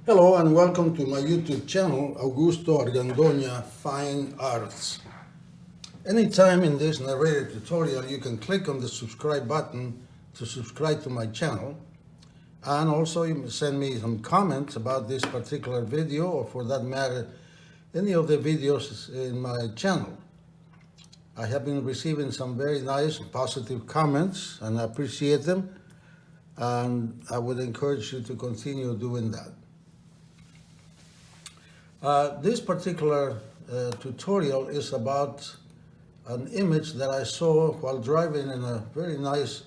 Hello and welcome to my YouTube channel, Augusto Argandoña Fine Arts. Anytime in this narrated tutorial you can click on the subscribe button to subscribe to my channel, and also you can send me some comments about this particular video, or for that matter any of the videos in my channel. I have been receiving some very nice positive comments and I appreciate them, and I would encourage you to continue doing that. This particular tutorial is about an image that I saw while driving in a very nice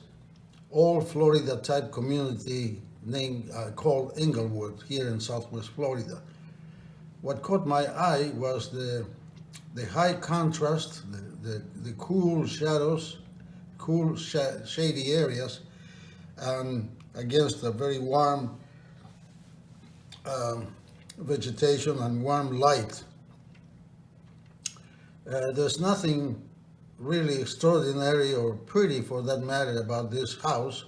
old Florida type community called Inglewood here in Southwest Florida. What caught my eye was the high contrast, the cool shadows, shady areas, against a very warm vegetation and warm light. There's nothing really extraordinary or pretty, for that matter, about this house,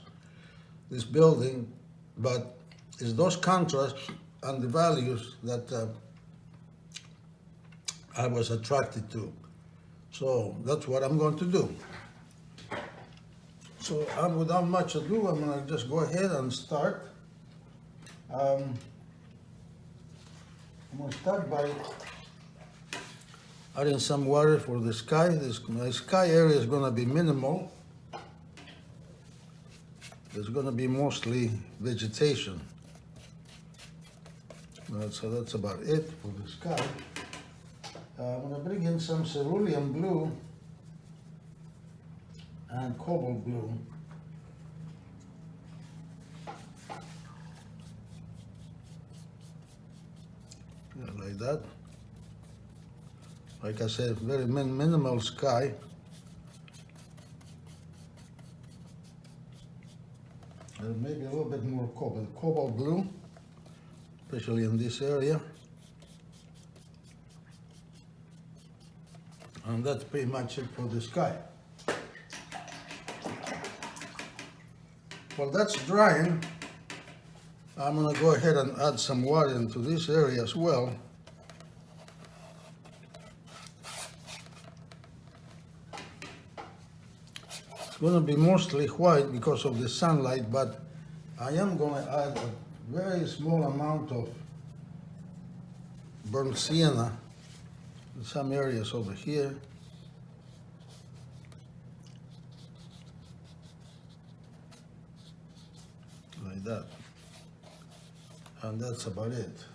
this building, but it's those contrasts and the values that I was attracted to. So that's what I'm going to do. So without much ado, I'm going to just go ahead and start. I'm going to start by adding some water for the sky. My sky area is going to be minimal. There's going to be mostly vegetation. So that's about it for the sky. I'm going to bring in some cerulean blue and cobalt blue. Like that. Like I said, very minimal sky. And maybe a little bit more cobalt blue, especially in this area. And that's pretty much it for the sky. While that's drying, I'm going to go ahead and add some water into this area as well. It's going to be mostly white because of the sunlight, but I am going to add a very small amount of burnt sienna in some areas over here. Like that. And that's about it.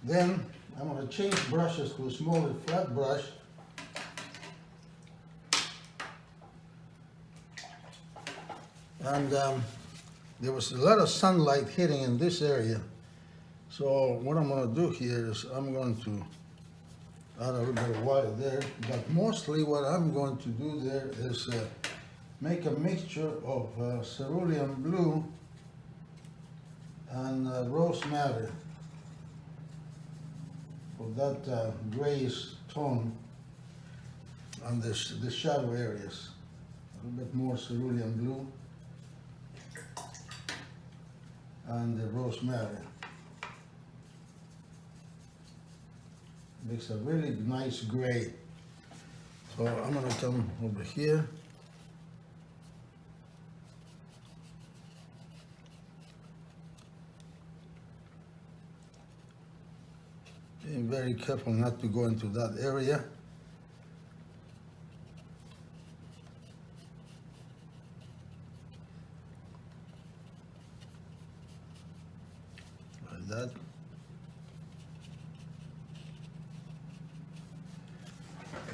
Then I'm going to change brushes to a smaller flat brush. And there was a lot of sunlight hitting in this area. So what I'm going to do here is I'm going to add a little bit of water there. But mostly what I'm going to do there is make a mixture of cerulean blue and rosemary for that grayish tone on the shadow areas. A little bit more cerulean blue and the rosemary. Makes a really nice gray. So I'm going to come over here. Being very careful not to go into that area. Like that.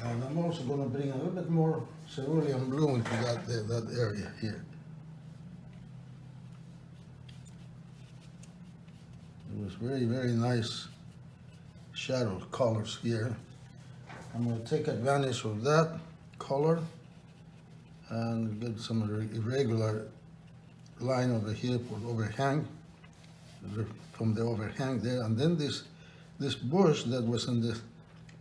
And I'm also going to bring a little bit more cerulean blue into that area here. It was very, very nice shadow colors here. I'm going to take advantage of that color and get some irregular line over here for overhang, from the overhang there. And then this bush that was in the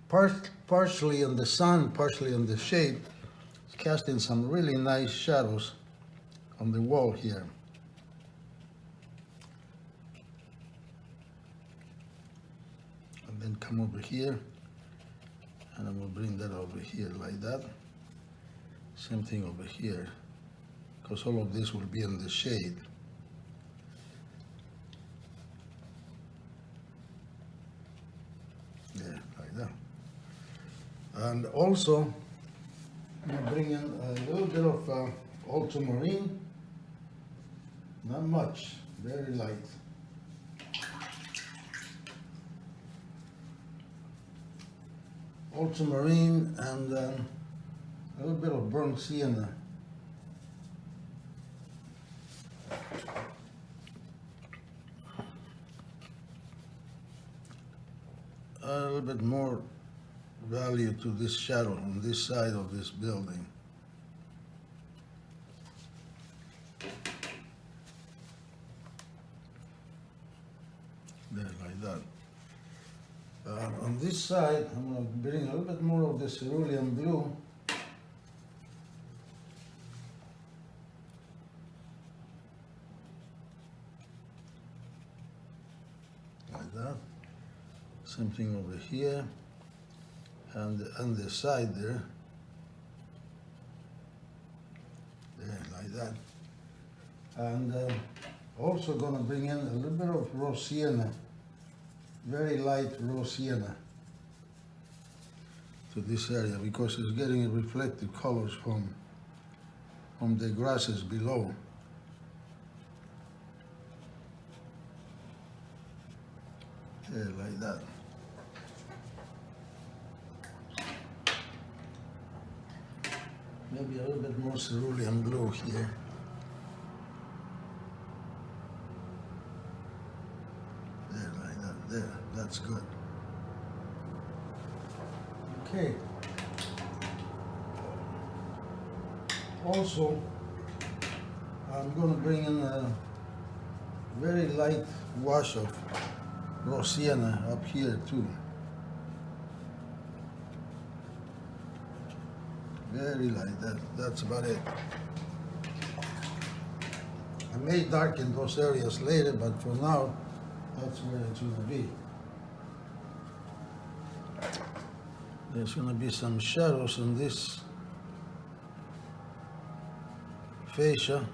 partially in the sun, partially in the shade, casting some really nice shadows on the wall here. And then come over here, and I will bring that over here like that. Same thing over here, because all of this will be in the shade. Yeah, like that. And also, I'm gonna bring in a little bit of ultramarine, not much, very light. Ultramarine and a little bit of burnt sienna. A little bit more value to this shadow on this side of this building. There, like that. On this side, I'm going to bring a little bit more of the cerulean blue. Like that. Same thing over here. And on the side there. There, like that. And also going to bring in a little bit of raw sienna. Very light raw sienna to this area, because it's getting reflective colors from the grasses below. Yeah, like that. Maybe a little bit more cerulean blue here. There, that's good. Okay. Also, I'm going to bring in a very light wash of raw sienna up here too. Very light, that's about it. I may darken those areas later, but for now, that's where it's going to be. There's going to be some shadows on this fascia.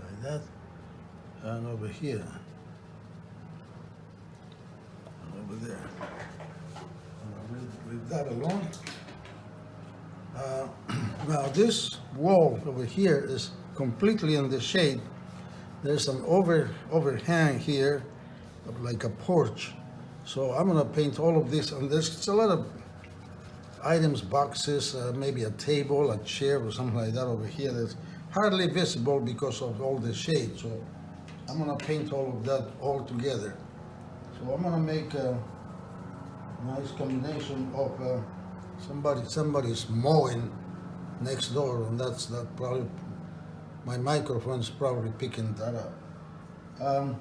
Like that. And over here. And over there. Leave that alone. Now this wall over here is completely in the shade. There's an overhang here, like a porch. So I'm gonna paint all of this, and there's a lot of items, boxes, maybe a table, a chair, or something like that over here that's hardly visible because of all the shade. So I'm gonna paint all of that all together. So I'm gonna make a nice combination of somebody's mowing next door, and that's probably my microphone's probably picking that up.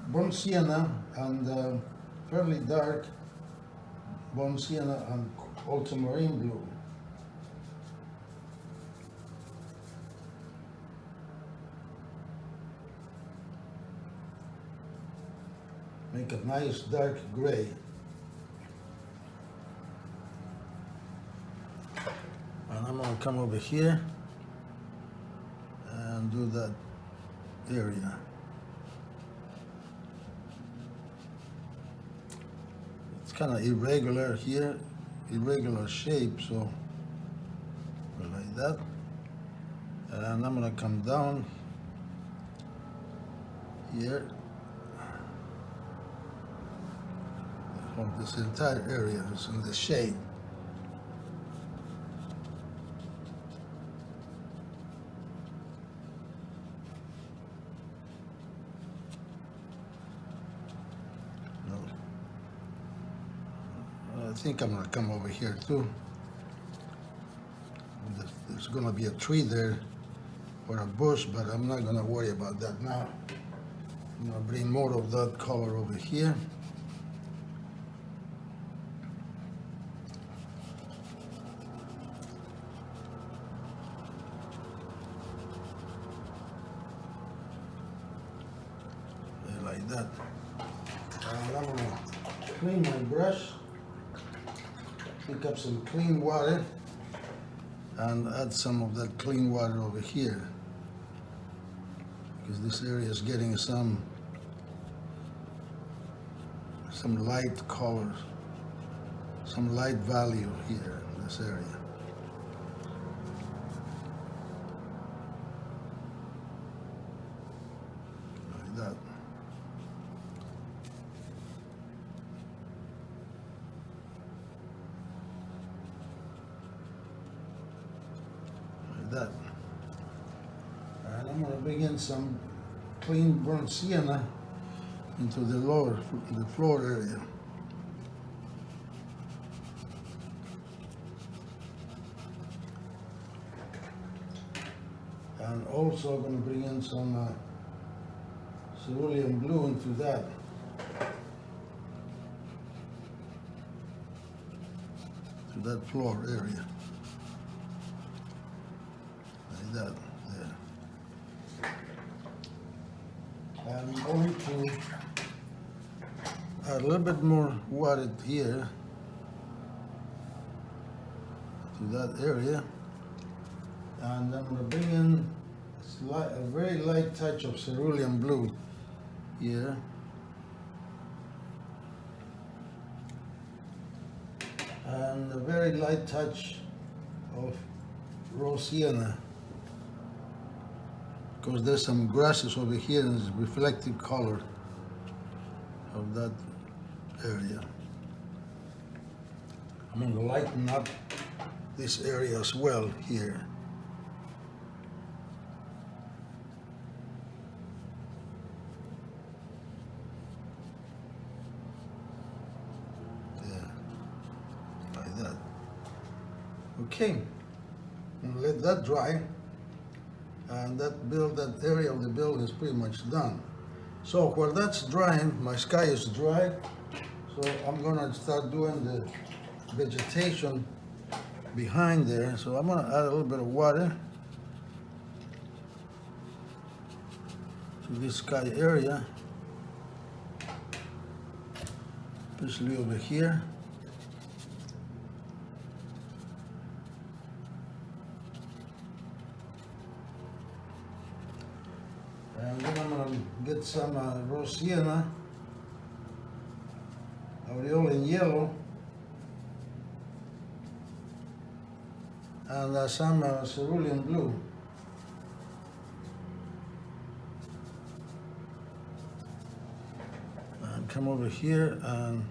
Burnt sienna and fairly dark burnt sienna and ultramarine blue. Make a nice dark gray. And I'm going to come over here and do that area. It's kind of irregular here, irregular shape, so like that. And I'm going to come down here. This entire area is in the shade. I think I'm gonna come over here too. There's gonna be a tree there or a bush, but I'm not gonna worry about that now. I'm gonna bring more of that color over here. like that. And I'm gonna clean my brush, pick up some clean water, and add some of that clean water over here, because this area is getting some light colors, some light value here in this area. Like that. Like that. And I'm going to bring in some clean burnt sienna into the floor area. And also going to bring in some cerulean blue into that. To that floor area. Like that, there. And I'm going to add a little bit more water here to that area. And I'm going to bring in a very light touch of cerulean blue here. And a very light touch of raw sienna, because there's some grasses over here and it's reflective color of that area. I'm going to lighten up this area as well here. Okay, and let that dry, and that area of the build is pretty much done. So while that's drying, my sky is dry, so I'm gonna start doing the vegetation behind there. So I'm gonna add a little bit of water to this sky area, especially over here. And then I'm going to get some raw sienna, aureole in yellow, and some cerulean blue. And come over here and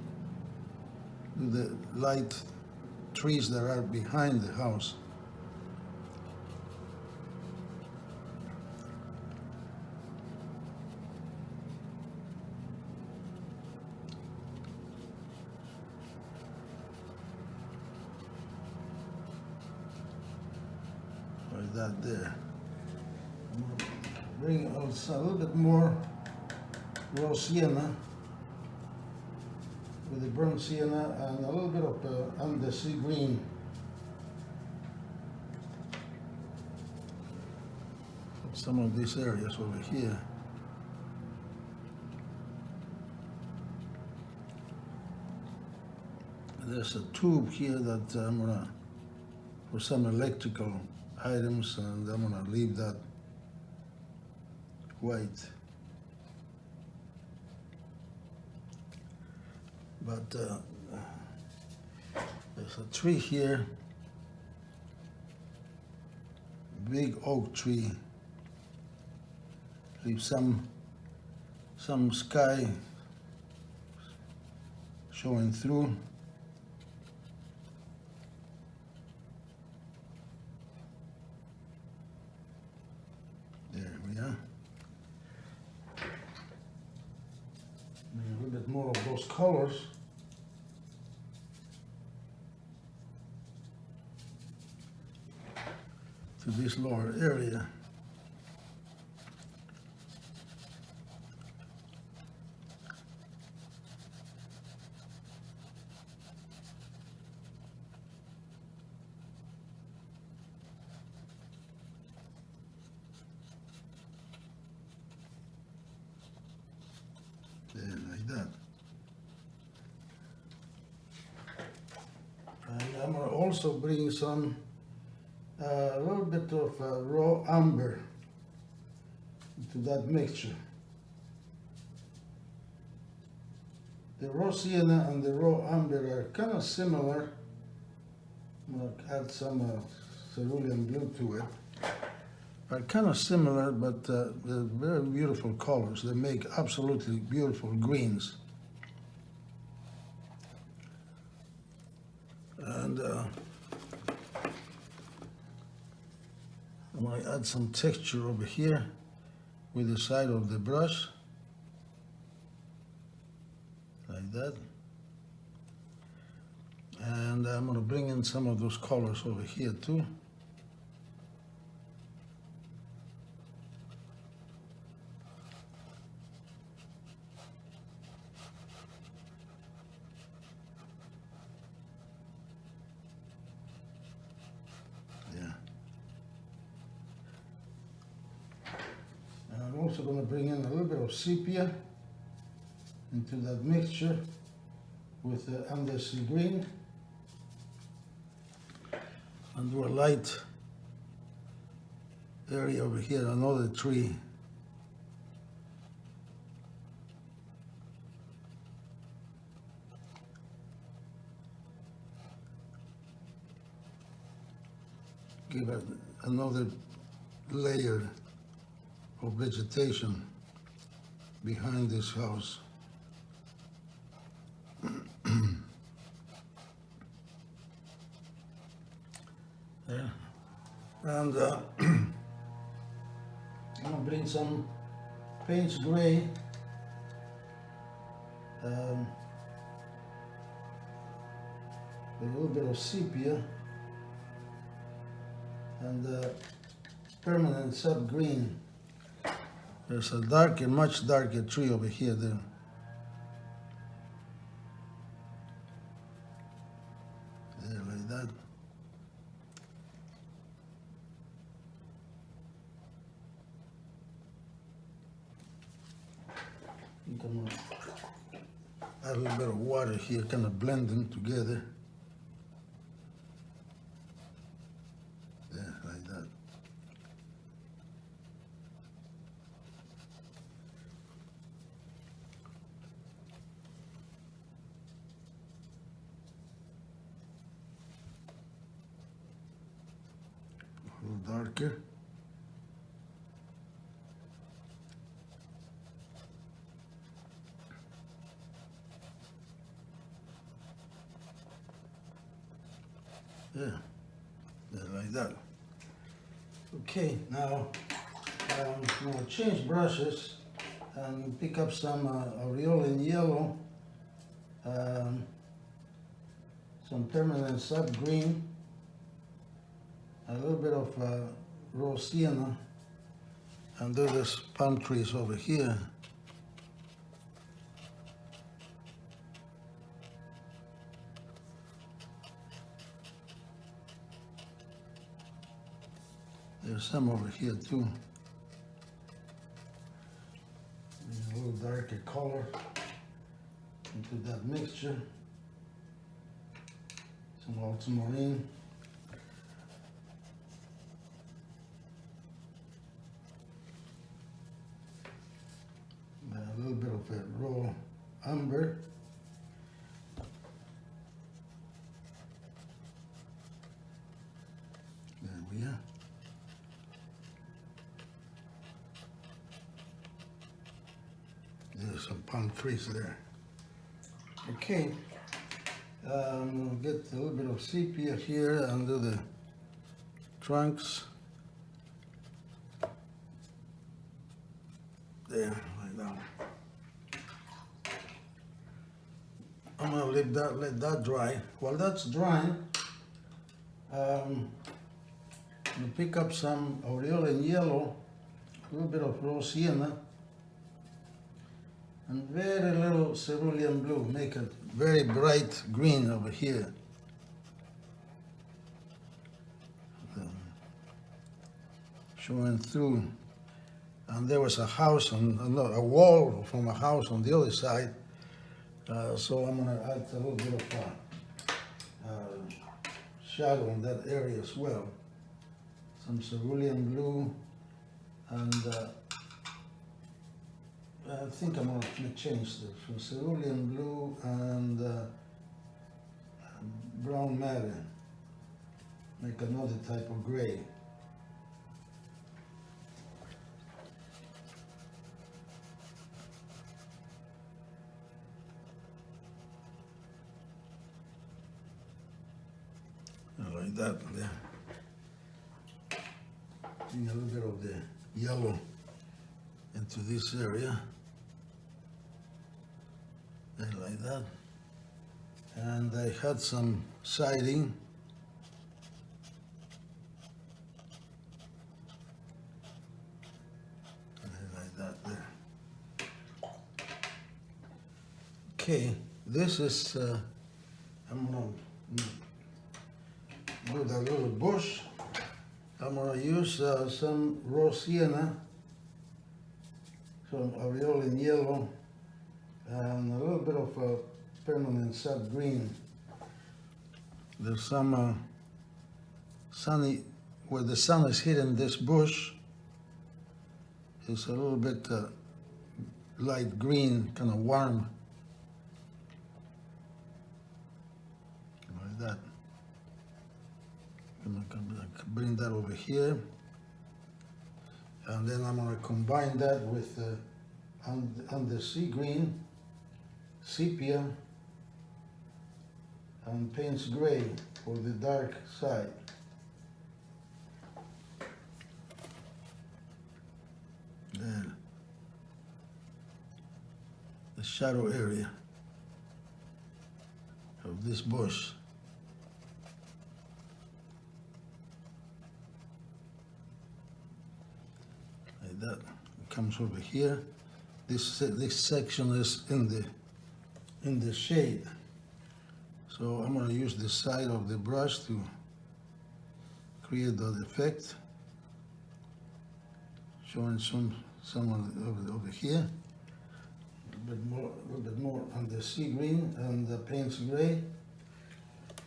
do the light trees that are behind the house. Like that there. I'm going to bring also a little bit more raw sienna with the burnt sienna and a little bit of undersea green. Some of these areas over here. There's a tube here that I'm gonna, for some electrical items, and I'm gonna leave that white. But there's a tree here, big oak tree. Leave some sky showing through. There we are. Bring a little bit more of those colors. To this lower area. that. And I'm gonna also bring some, a little bit of raw amber into that mixture. The raw sienna and the raw amber are kind of similar. I'm gonna add some cerulean blue to it. Are kind of similar, but they're very beautiful colors. They make absolutely beautiful greens. And I'm going to add some texture over here with the side of the brush, like that. And I'm going to bring in some of those colors over here too. I'm also going to bring in a little bit of sepia into that mixture with the undersea green, and do a light area over here, another tree. Give it another layer of vegetation behind this house. There. And I'm gonna bring some Payne's gray, with a little bit of sepia, and permanent sub green. There's a darker, much darker tree over here there. There, like that. I'm gonna add a little bit of water here, kind of blend them together. There, like that. A little darker. Yeah, like that. Okay, now I'm going to change brushes and pick up some aureolin yellow, some permanent sub green, a little bit of raw sienna, and do this palm trees over here. There's some over here too. A little darker color into that mixture. Some ultramarine. A little bit of a raw amber. There we are. There's some palm trees there. Okay, I'm gonna get a little bit of sepia here under the trunks. There, like that. I'm gonna let that dry. While that's drying, I'm gonna pick up some aureolin yellow, a little bit of raw sienna, and very little cerulean blue. Make it very bright green over here. Showing through. And there was a house, a wall from a house on the other side, So I'm gonna add a little bit of shadow in that area as well. Some cerulean blue, and I think I'm gonna change this from cerulean blue and brown matte. Make another type of gray. Like that there. Bring a little bit of the yellow into this area. There, like that. And I had some siding. Like that there. Okay, this is, I'm gonna do that little bush. I'm gonna use some raw sienna, some aureolin yellow, and a little bit of permanent sap green. There's some sunny, where the sun is hitting this bush, it's a little bit light green, kind of warm, like that. I'm gonna bring that over here, and then I'm gonna combine that with under sea green, sepia, and Payne's gray for the dark side. There, the shadow area of this bush. Like that. It comes over here. This section is in the shade. So I'm going to use the side of the brush to create that effect. Showing some over here. A little bit more on the sea green and the Payne's gray.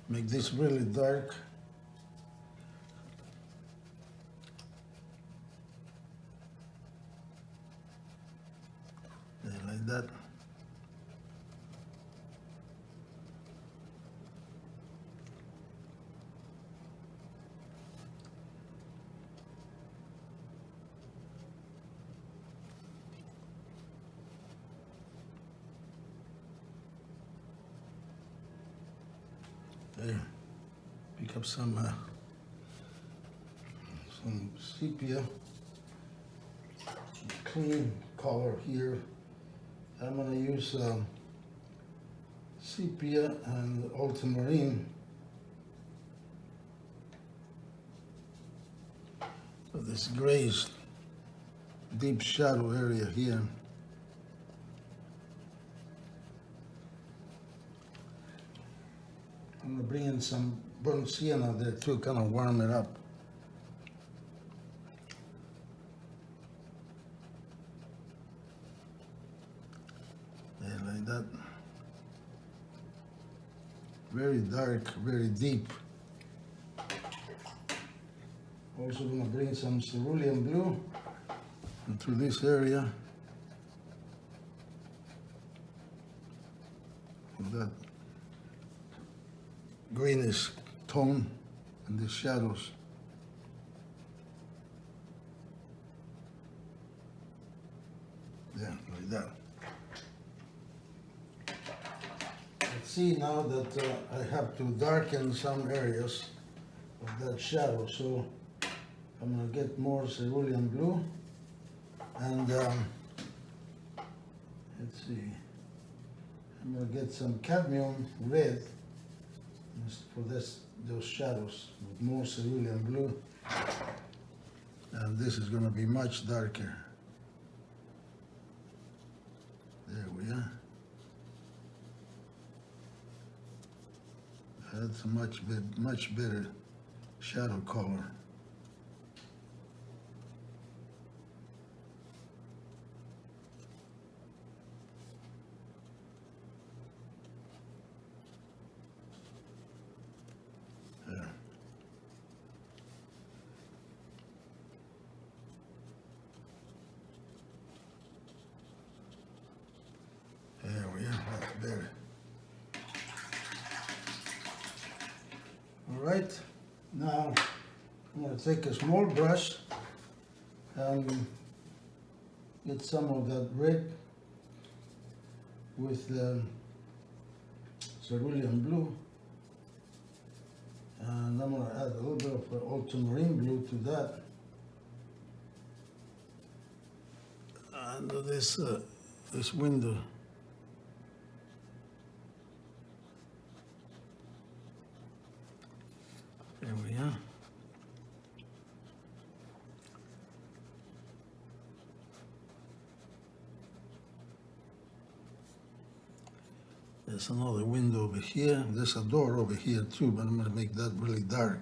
Make this really dark. There, like that. There, pick up some sepia, clean color here. I'm going to use sepia and ultramarine. So this grayish deep shadow area here. I'm going to bring in some burnt sienna there too, kind of warm it up. There, like that. Very dark, very deep. Also going to bring some cerulean blue into this area. Like that. Greenish tone in the shadows. Yeah, like that. Let's see now that I have to darken some areas of that shadow, so I'm going to get more cerulean blue, and let's see, I'm going to get some cadmium red for those shadows with more cerulean blue, and this is going to be much darker. There we are. That's a much better shadow color. right, now I'm going to take a small brush and get some of that red with the cerulean blue, and I'm going to add a little bit of ultramarine blue to that, and this window. There we are. There's another window over here. There's a door over here too, but I'm going to make that really dark.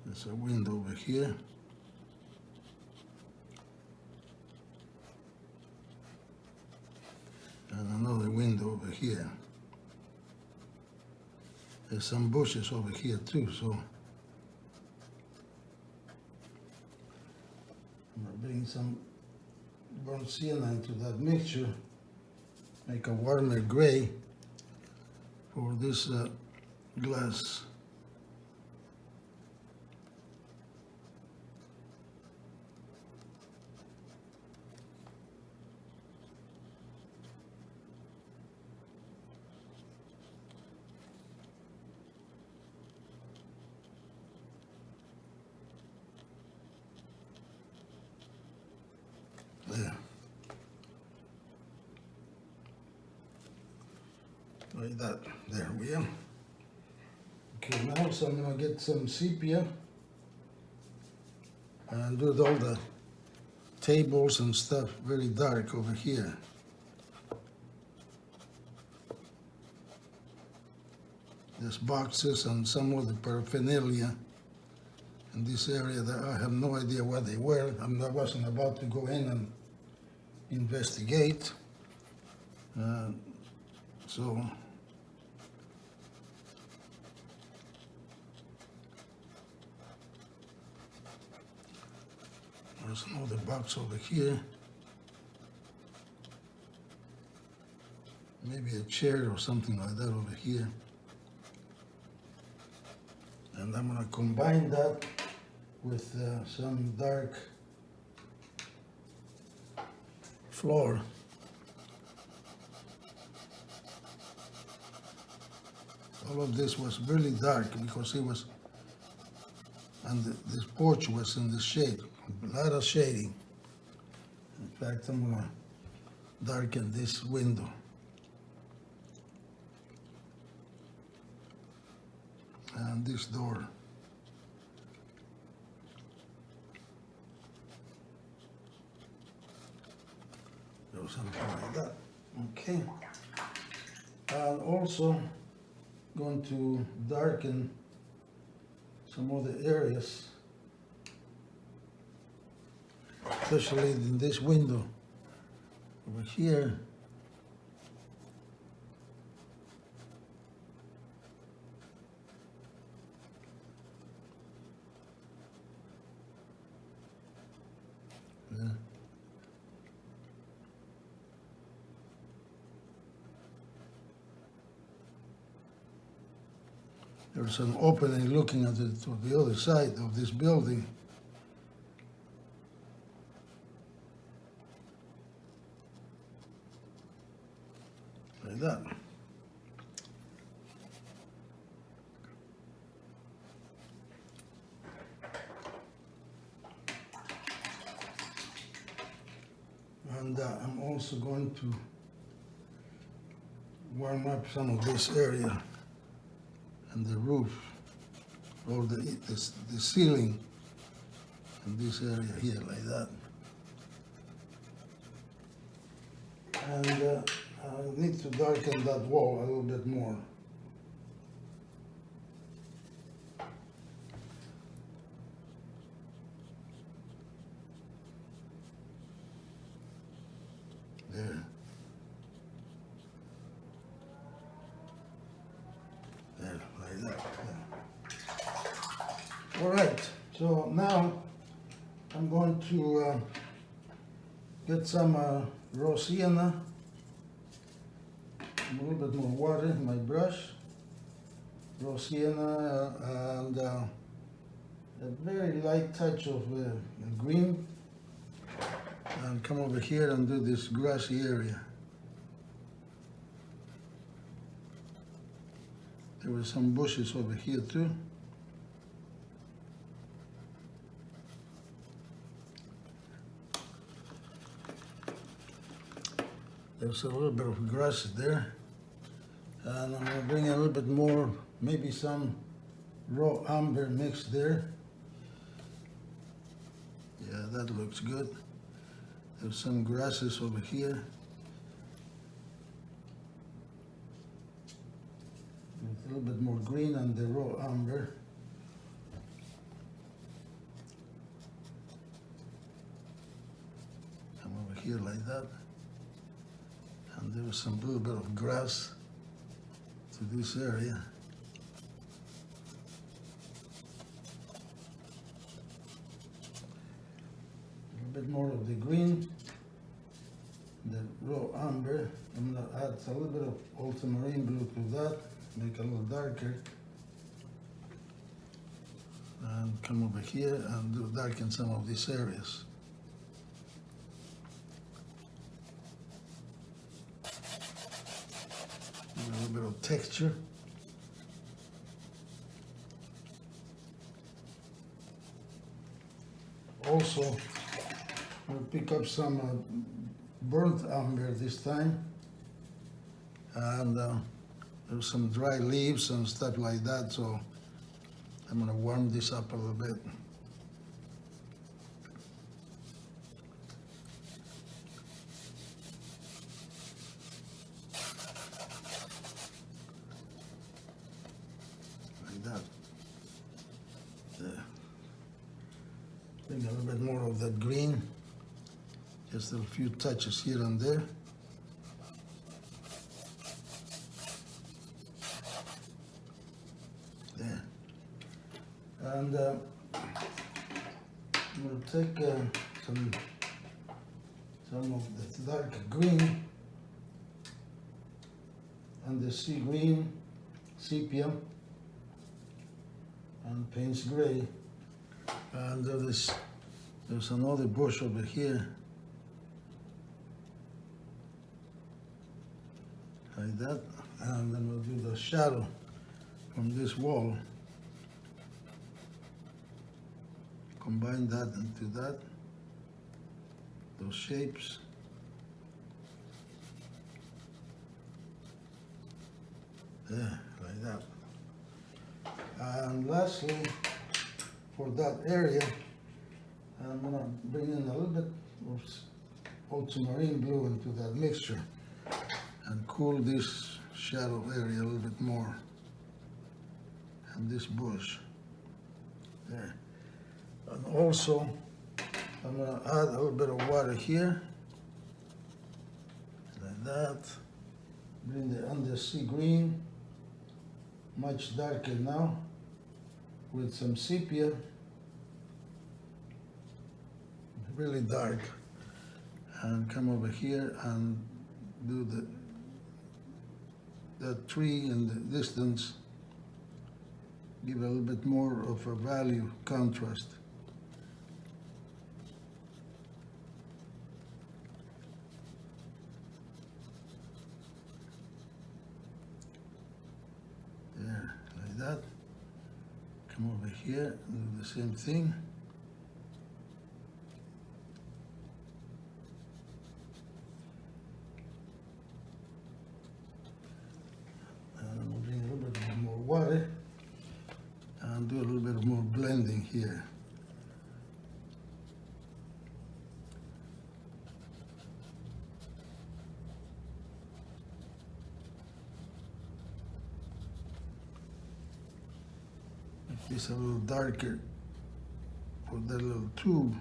There's a window over here. And another window over here. There's some bushes over here too, so I'm going to bring some burnt sienna into that mixture, make a warmer gray for this glass. There. Like that. There we are. Okay, now so I'm going to get some sepia and do all the tables and stuff very dark over here. There's boxes and some of the paraphernalia in this area that I have no idea what they were. I wasn't about to go in and investigate. So there's another box over here. Maybe a chair or something like that over here. And I'm going to combine that with some dark floor. All of this was really dark because it was, and this porch was in the shade, a lot of shading. In fact, I'm going to darken this window. And this door. Or something like that. Okay. And also going to darken some other areas, especially in this window over here. Yeah. There's an opening looking at it to the other side of this building. Like that. And I'm also going to warm up some of this area and the roof, or the ceiling in this area here, like that. And I need to darken that wall a little bit more. There. There, like that. There. All right, so now I'm going to Get some raw sienna, a little bit more water in my brush, raw sienna, and a very light touch of green, and come over here and do this grassy area. There were some bushes over here too. There's a little bit of grass there. And I'm gonna bring a little bit more, maybe some raw umber mixed there. Yeah, that looks good. There's some grasses over here. With a little bit more green and the raw umber. Come over here like that. And there was some little bit of grass to this area. A little bit more of the green, the raw umber. I'm going to add a little bit of ultramarine blue to that, make it a little darker. And come over here and darken some of these areas. A little bit of texture. Also, I'll pick up some burnt umber this time, and there's some dry leaves and stuff like that, so I'm going to warm this up a little bit. That. There. Bring a little bit more of that green, just a few touches here and there. There. And I'm going to take some of the dark green and the sea green, sepia, and Payne's gray, and there's another bush over here, like that, and then we'll do the shadow from this wall. Combine that into that, those shapes. There, like that. And lastly, for that area, I'm going to bring in a little bit of ultramarine blue into that mixture and cool this shadow area a little bit more, and this bush there. And also, I'm going to add a little bit of water here, like that. Bring the undersea green, much darker now, with some sepia, really dark, and come over here and do the tree in the distance, give a little bit more of a value contrast. There, like that. Come over here and do the same thing. And we'll bring a little bit more water and do a little bit more blending here. Make this a little darker for that little tube.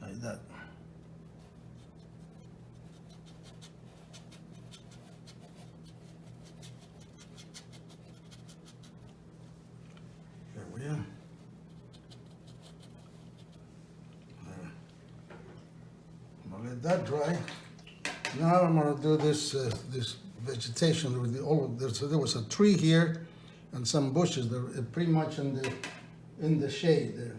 Like that. Let that dry. Now I'm gonna do this this vegetation with all of this. So there was a tree here and some bushes that are pretty much in the shade there.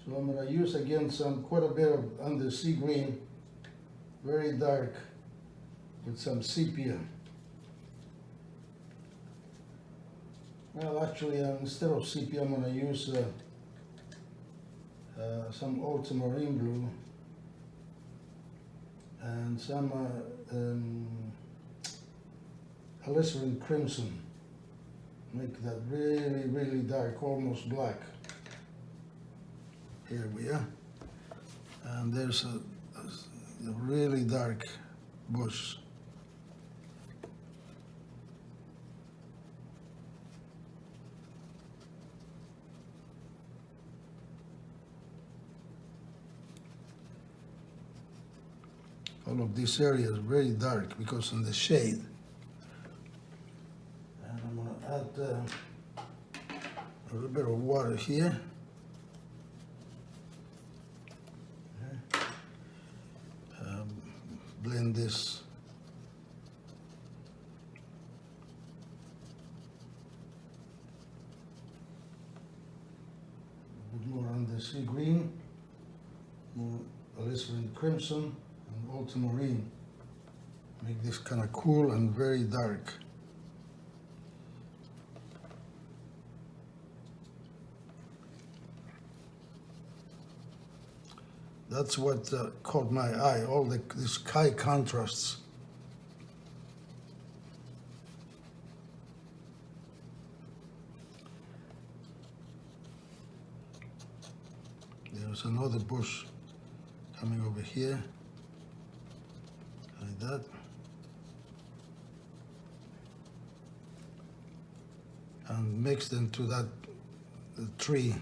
So I'm gonna use again quite a bit of undersea green, very dark, with some sepia. Well, actually, instead of sepia, I'm gonna use some ultramarine blue and some alizarin crimson. Make that really, really dark, almost black. Here we are. And there's a really dark bush. All of this area is very dark because in the shade. And I'm going to add a little bit of water here. Blend this. A bit more undersea green, more alizarin crimson, and ultramarine. Make this kind of cool and very dark. That's what caught my eye, all these high contrasts. There's another bush coming over here, like that. And mixed into the tree.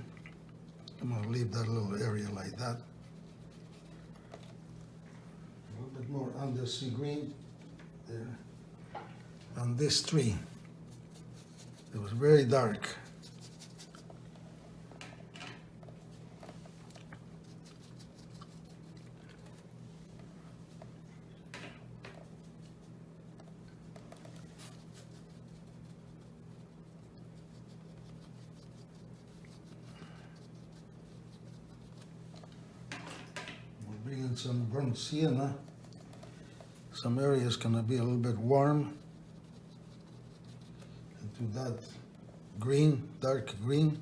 I'm gonna leave that little area like that. A little bit more undersea green there. And this tree, it was very dark. Bring in some burnt sienna. Some areas gonna be a little bit warm. Into that green, dark green.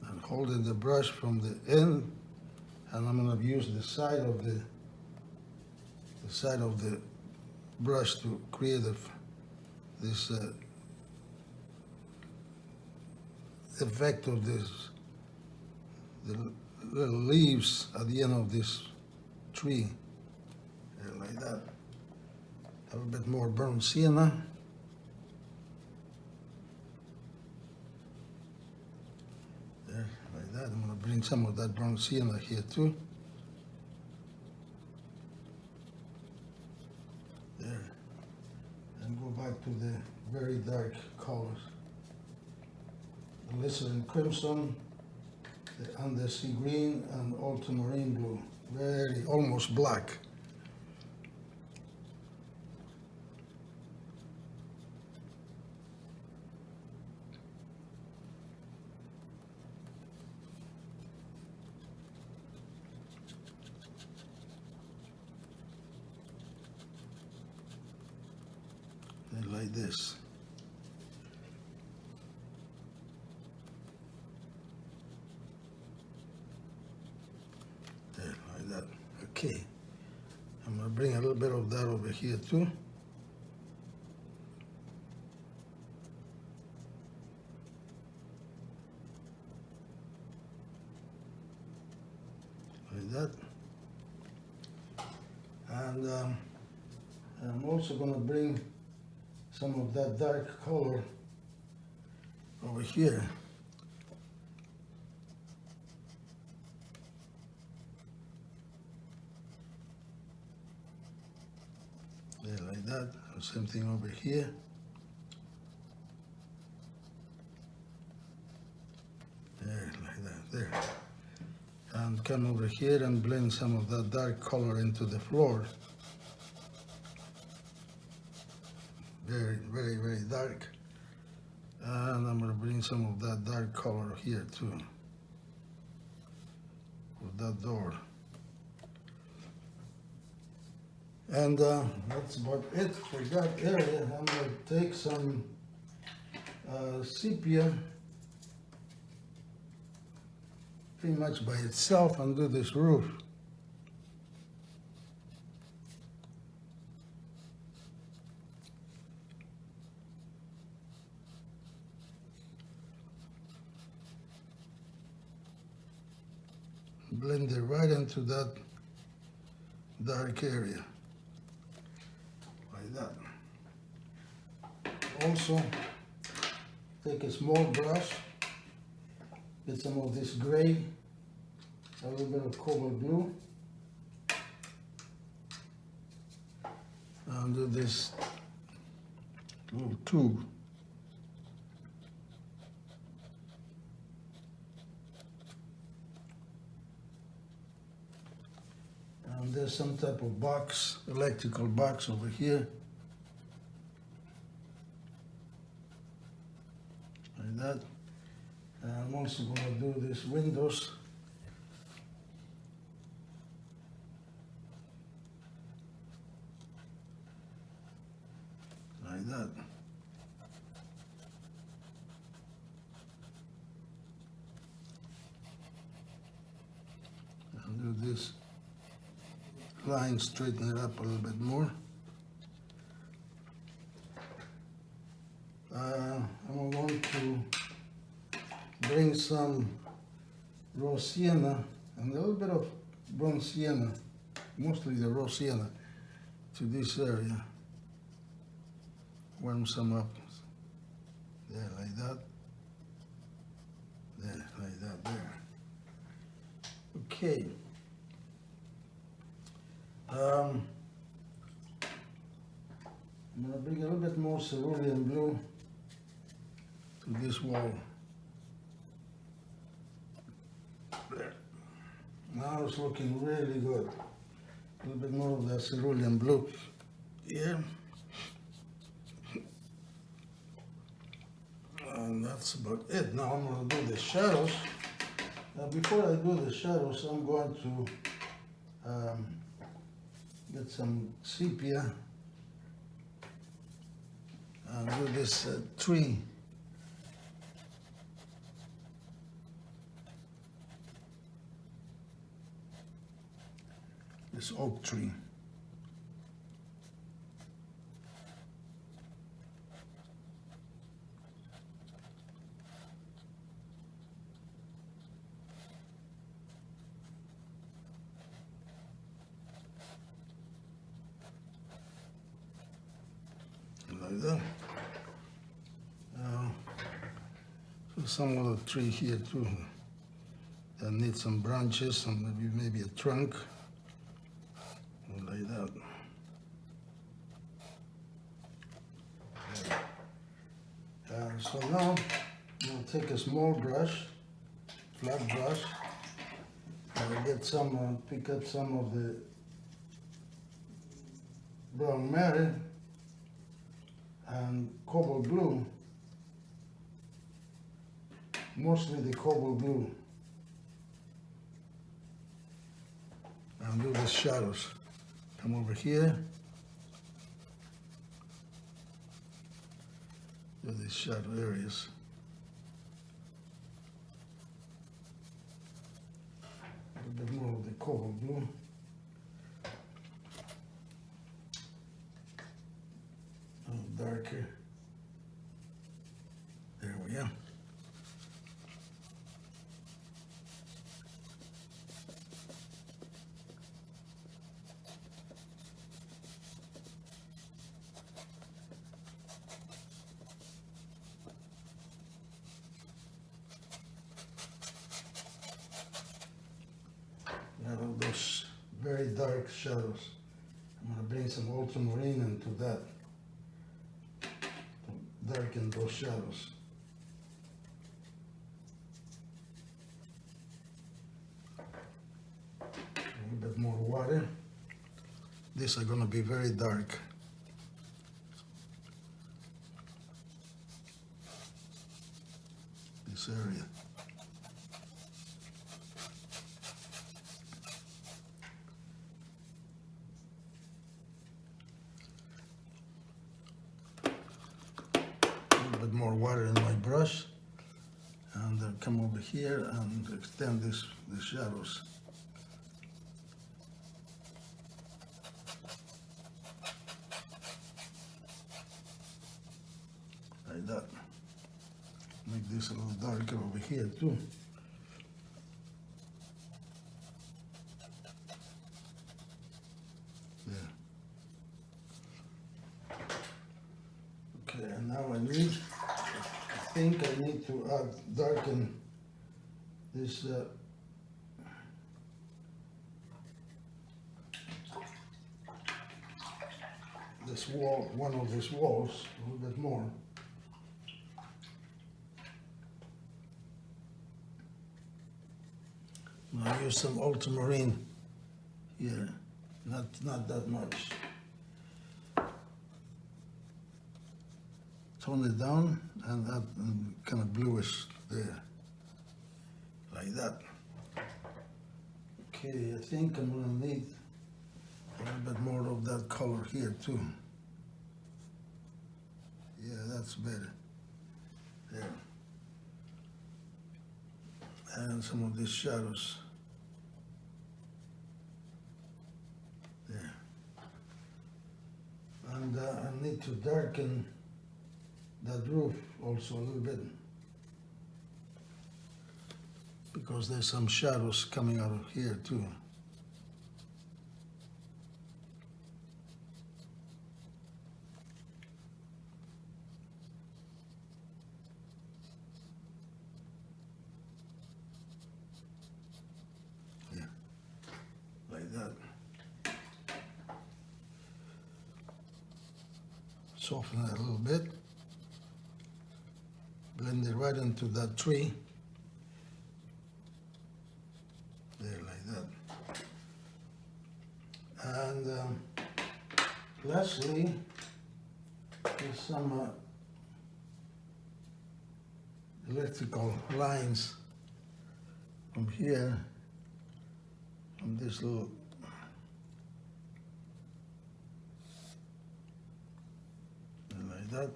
And holding the brush from the end. And I'm going to use the side of the brush to create this effect of the little leaves at the end of this tree, there, like that. A little bit more burnt sienna. There, like that. I'm going to bring some of that burnt sienna here too. There. And go back to the very dark colors. Alizarin crimson, the undersea green, and ultramarine blue. Very, almost black. Like this. There, like that. Okay. I'm going to bring a little bit of that over here too. Like that. And I'm also going to bring some of that dark color over here. that. Same thing over here. There, like that, there. And come over here and blend some of that dark color into the floor. Very, very, very dark. And I'm going to bring some of that dark color here too, with that door. And that's about it for that area. I'm going to take some sepia, pretty much by itself, and do this roof. Blend it right into that dark area, like that. Also, take a small brush, get some of this gray, a little bit of cobalt blue, and do this little tube. And there's some type of box, electrical box over here, like that. And I'm also going to do these windows. Like that. And do this line, straighten it up a little bit more. I'm going to bring some raw sienna and a little bit of bronze sienna, mostly the raw sienna, to this area. Warm some up. There, like that. There, like that, there. Okay. I'm going to bring a little bit more cerulean blue to this wall. There. Now it's looking really good. A little bit more of that cerulean blue here. And that's about it. Now I'm going to do the shadows. Before I do the shadows, I'm going to get some sepia and do this tree. This oak tree. Like that. So some other tree here too that needs some branches and maybe a trunk. Like that. So now we'll take a small brush, flat brush, and get some, pick up some of the brown matter and cobalt blue, mostly the cobalt blue, and do the shadows. Come over here, do these shadow areas. A little bit more of the cobalt blue. A little darker. There we go. Now those very dark shadows. I'm going to bring some ultramarine into that to darken those shadows. A little bit more water. These are going to be very dark. This area. A little bit more water in my brush, and I'll come over here and extend the shadows. Like that. Make this a little darker over here too. There. Okay, and now I think I need to darken this this wall, one of these walls, a little bit more. I'll use some ultramarine here, not that much. Tone it down and that kind of bluish there, like that. Okay, I think I'm gonna need a little bit more of that color here too. Yeah, that's better. There. And some of these shadows. There. And I need to darken that roof also a little bit, because there's some shadows coming out of here too. Yeah, like that. Soften it a little bit. Blend it right into that tree. There, like that. And lastly, there's some electrical lines from here, from this little like that.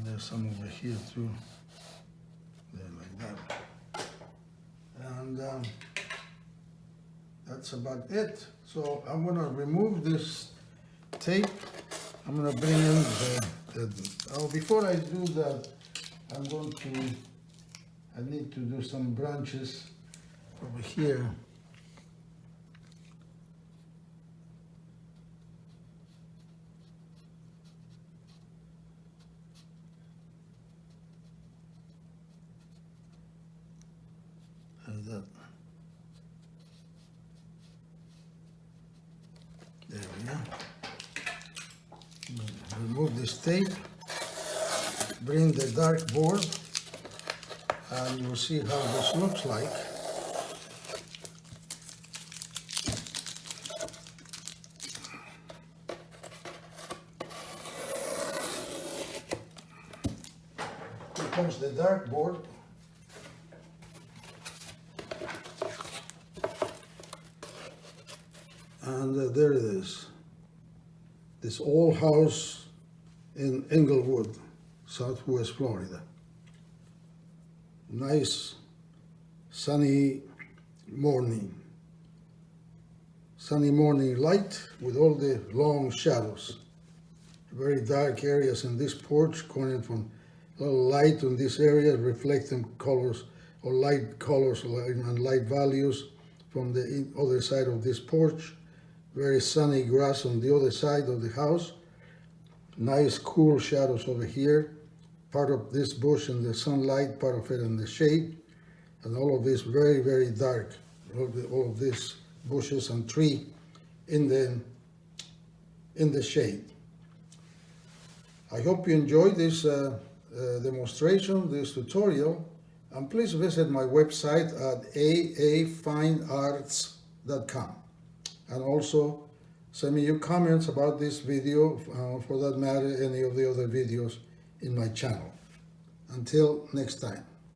There's some over here too. There, like that. And that's about it. So I'm gonna remove this tape. I'm gonna bring in before I do that, I need to do some branches over here. Like that. There we go. Remove this tape, bring the dark board, and you'll see how this looks like. Here comes the dark board. And there it is. This old house in Inglewood, Southwest Florida. Nice sunny morning. Sunny morning light with all the long shadows. Very dark areas in this porch, coming from a little light on this area, reflecting colors or light colors and light values from the other side of this porch. Very sunny grass on the other side of the house. Nice cool shadows over here. Part of this bush in the sunlight, part of it in the shade. And all of this very, very dark. All of this bushes and tree in the shade. I hope you enjoyed this demonstration, this tutorial, and please visit my website at aafinearts.com, and also send me your comments about this video, for that matter any of the other videos in my channel. Until next time.